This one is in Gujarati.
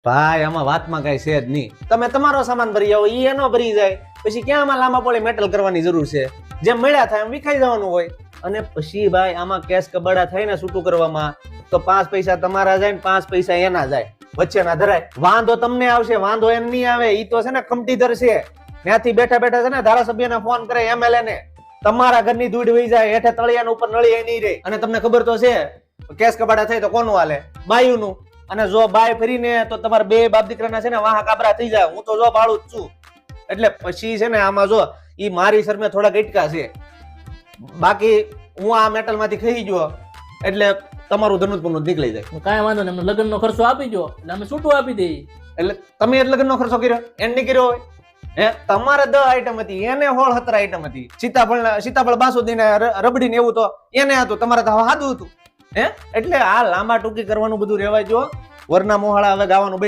ભાઈ આમાં વાતમાં કઈ છે જ નહીં. તમે તમારો સામાન ભરી આવો, ઈ એનો ભરી જાય, પછી ક્યાં આમાં લાંબા પોળી મેટલ કરવાની જરૂર છે? જેમ મળ્યા થાય એમ વિખાઈ જવાનું હોય. અને પછી ભાઈ આમાં કેશ કબાડા થાય ને છૂટું કરવામાં, તો 5 પૈસા તમારા જાય ને 5 પૈસા એના જાય, વચ્ચે ના ધરાય. વાંધો તમને આવશે, વાંધો એમ નહીં આવે. ઈ તો છે ને કમટીધર છે, ત્યાંથી બેઠા બેઠા છે ને ધારાસભ્યને ફોન કરે, એમએલએ ને, તમારા ઘરની ધૂળ વહી જાય, હેઠે તળિયાના ઉપર નળી નહીં રહે. અને તમને ખબર તો છે કેસ કબાડા થાય તો કોનું હાલે? બાયુનું. અને જો બાય ફરીને તો તમારા બે બાપ દીકરાના છે ને વાહ કાબરા થઈ જાય. હું તો જો ભાડું જ છું. એટલે પછી છે ને આમાં જો ઈ મારી શરમે થોડા ગટકા છે, બાકી હું આ મેટલ માંથી ખાઈ ગયો એટલે તમારું ધનુષ નીકળી જાય. કાંઈ વાંધો નહીં, અમને લગ્નનો ખર્ચો આપી દો એટલે અમે છૂટું આપી દઈએ. એટલે તમે એ લગ્નનો ખર્ચો કર્યો, એને નહીં કર્યો હોય? હે, તમારે 10 આઈટમ હતી, એને 16-17 આઈટમ હતી. સીતાફળ બાસુદી ને રબડી ને એવું તો એને હતું, તમારે તો સાદું હતું. હે, એટલે આ લાંબા ટૂંકી કરવાનું બધું રેવાય જો. વરના મોહાળા હવે ગાવાનું